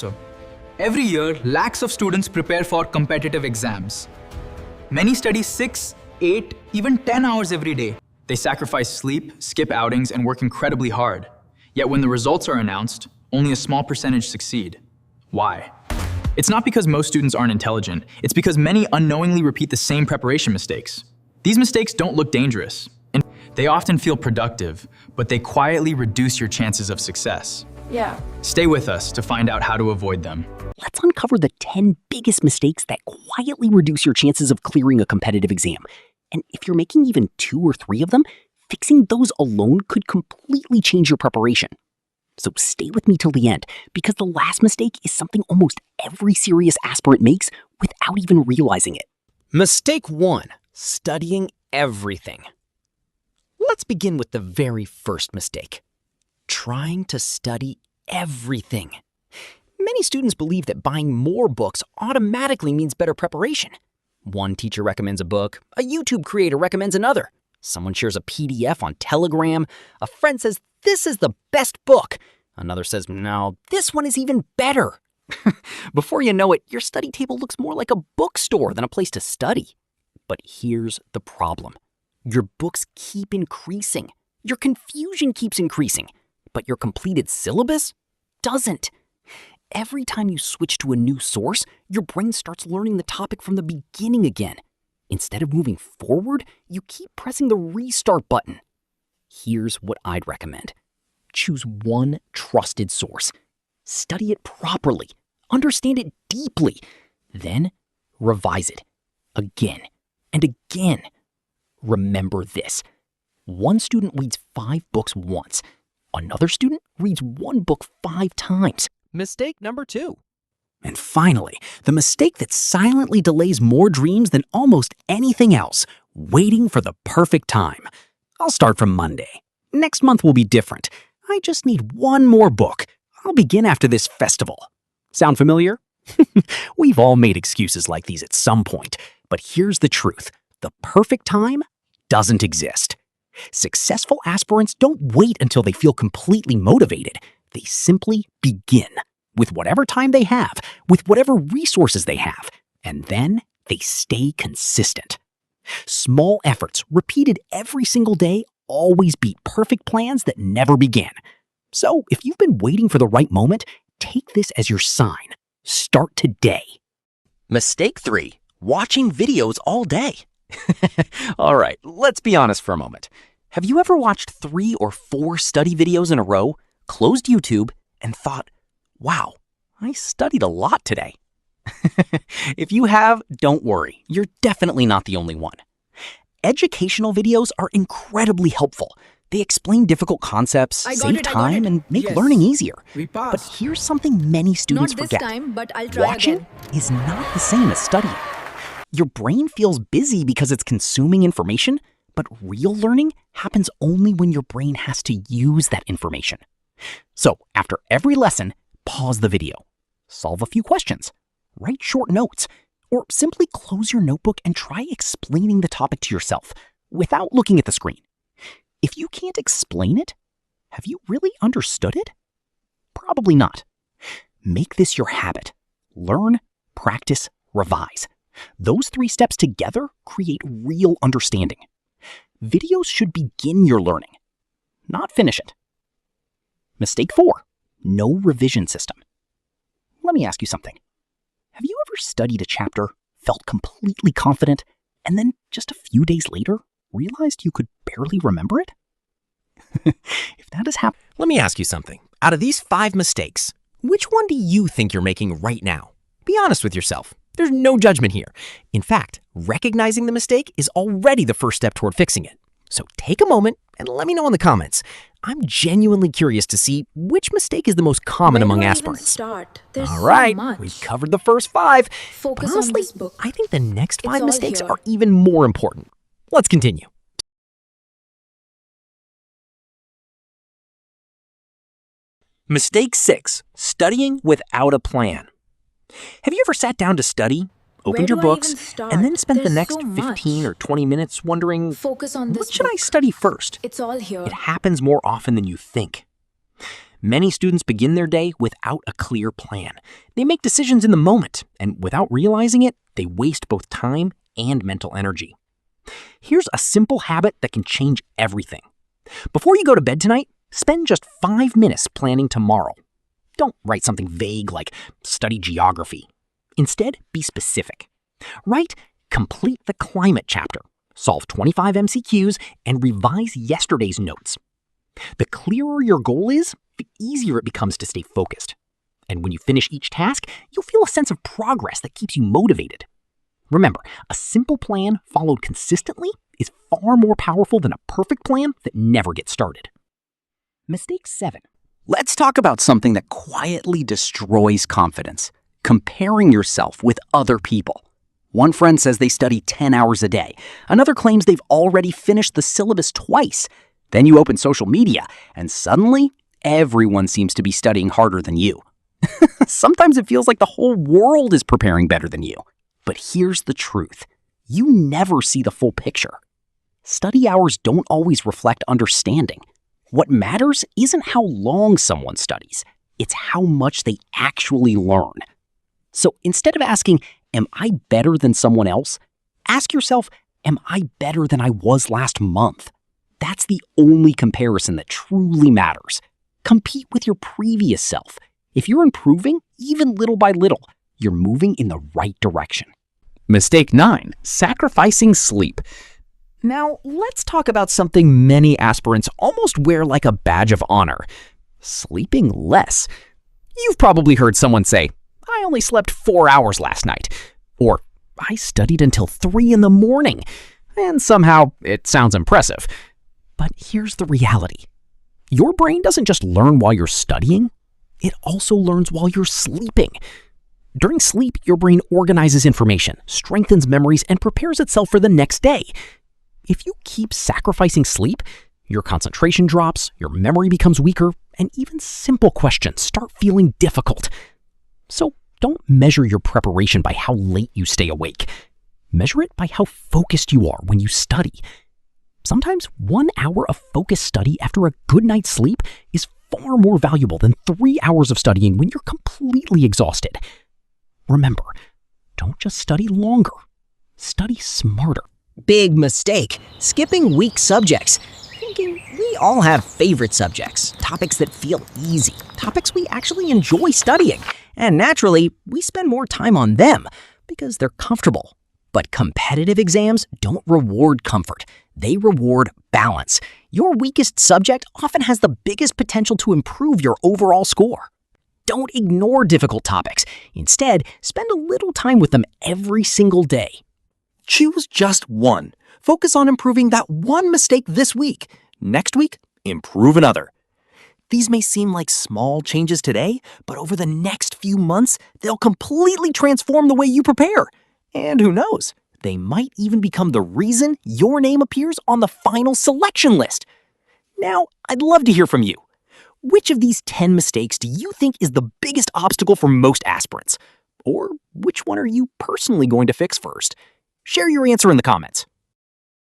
So, every year, lakhs of students prepare for competitive exams. Many study 6, 8, even 10 hours every day. They sacrifice sleep, skip outings, and work incredibly hard. Yet when the results are announced, only a small percentage succeed. Why? It's not because most students aren't intelligent, it's because many unknowingly repeat the same preparation mistakes. These mistakes don't look dangerous, and they often feel productive, but they quietly reduce your chances of success. Stay with us to find out how to avoid them. Let's uncover the 10 biggest mistakes that quietly reduce your chances of clearing a competitive exam. And if you're making even 2 or 3 of them, fixing those alone could completely change your preparation. So stay with me till the end, because the last mistake is something almost every serious aspirant makes without even realizing it. Mistake 1. Studying everything. Let's begin with the very first mistake. Trying to study everything. Many students believe that buying more books automatically means better preparation. One teacher recommends a book, a YouTube creator recommends another. Someone shares a PDF on Telegram. A friend says, "This is the best book." Another says, "No, this one is even better." Before you know it, your study table looks more like a bookstore than a place to study. But here's the problem. Your books keep increasing. Your confusion keeps increasing. But your completed syllabus doesn't. Every time you switch to a new source, your brain starts learning the topic from the beginning again. Instead of moving forward, you keep pressing the restart button. Here's what I'd recommend. Choose one trusted source. Study it properly. Understand it deeply. Then revise it again and again. Remember this. One student reads 5 books once. Another student reads 1 book 5 times. Mistake number 2. And finally, the mistake that silently delays more dreams than almost anything else, waiting for the perfect time. I'll start from Monday. Next month will be different. I just need 1 more book. I'll begin after this festival. Sound familiar? We've all made excuses like these at some point, but here's the truth. The perfect time doesn't exist. Successful aspirants don't wait until they feel completely motivated. They simply begin with whatever time they have, with whatever resources they have, and then they stay consistent. Small efforts repeated every single day always beat perfect plans that never began. So if you've been waiting for the right moment, take this as your sign. Start today. Mistake 3. Watching videos all day. All right, let's be honest for a moment. Have you ever watched 3 or 4 study videos in a row, closed YouTube, and thought, "Wow, I studied a lot today"? If you have, don't worry. You're definitely not the only one. Educational videos are incredibly helpful. They explain difficult concepts, save time, and make learning easier. But here's something many students forget. Watching is not the same as studying. Your brain feels busy because it's consuming information, but real learning happens only when your brain has to use that information. So after every lesson, pause the video, solve a few questions, write short notes, or simply close your notebook and try explaining the topic to yourself without looking at the screen. If you can't explain it, have you really understood it? Probably not. Make this your habit. Learn, practice, revise. Those 3 steps together create real understanding. Videos should begin your learning, not finish it. Mistake 4. No revision system. Let me ask you something. Have you ever studied a chapter, felt completely confident, and then just a few days later realized you could barely remember it? If that has happened... Let me ask you something. Out of these 5 mistakes, which one do you think you're making right now? Be honest with yourself. There's no judgment here. In fact, recognizing the mistake is already the first step toward fixing it. So take a moment and let me know in the comments. I'm genuinely curious to see which mistake is the most common among aspirants. All right, we've covered the first 5. But honestly, I think the next 5 mistakes are even more important. Let's continue. Mistake 6. Studying without a plan. Have you ever sat down to study, opened your books, and then spent the next 15 or 20 minutes wondering, what should I study first? It's all here. It happens more often than you think. Many students begin their day without a clear plan. They make decisions in the moment, and without realizing it, they waste both time and mental energy. Here's a simple habit that can change everything. Before you go to bed tonight, spend just 5 minutes planning tomorrow. Don't write something vague like study geography. Instead, be specific. Write, complete the climate chapter, solve 25 MCQs, and revise yesterday's notes. The clearer your goal is, the easier it becomes to stay focused. And when you finish each task, you'll feel a sense of progress that keeps you motivated. Remember, a simple plan followed consistently is far more powerful than a perfect plan that never gets started. Mistake 7. Let's talk about something that quietly destroys confidence: comparing yourself with other people. One friend says they study 10 hours a day. Another claims they've already finished the syllabus twice. Then you open social media, and suddenly, everyone seems to be studying harder than you. Sometimes it feels like the whole world is preparing better than you. But here's the truth. You never see the full picture. Study hours don't always reflect understanding. What matters isn't how long someone studies. It's how much they actually learn. So instead of asking, am I better than someone else? Ask yourself, am I better than I was last month? That's the only comparison that truly matters. Compete with your previous self. If you're improving, even little by little, you're moving in the right direction. Mistake 9. Sacrificing sleep. Now, let's talk about something many aspirants almost wear like a badge of honor: sleeping less. You've probably heard someone say, I only slept 4 hours last night, or I studied until 3 in the morning, and somehow it sounds impressive. But here's the reality. Your brain doesn't just learn while you're studying, it also learns while you're sleeping. During sleep, your brain organizes information, strengthens memories, and prepares itself for the next day. If you keep sacrificing sleep, your concentration drops, your memory becomes weaker, and even simple questions start feeling difficult. So don't measure your preparation by how late you stay awake. Measure it by how focused you are when you study. Sometimes 1 hour of focused study after a good night's sleep is far more valuable than 3 hours of studying when you're completely exhausted. Remember, don't just study longer, study smarter. Big mistake: skipping weak subjects. Thinking we all have favorite subjects, topics that feel easy, topics we actually enjoy studying. And naturally, we spend more time on them because they're comfortable. But competitive exams don't reward comfort. They reward balance. Your weakest subject often has the biggest potential to improve your overall score. Don't ignore difficult topics. Instead, spend a little time with them every single day. Choose just one. Focus on improving that one mistake this week. Next week, improve another. These may seem like small changes today, but over the next few months, they'll completely transform the way you prepare. And who knows, they might even become the reason your name appears on the final selection list. Now, I'd love to hear from you. Which of these 10 mistakes do you think is the biggest obstacle for most aspirants? Or which one are you personally going to fix first? Share your answer in the comments.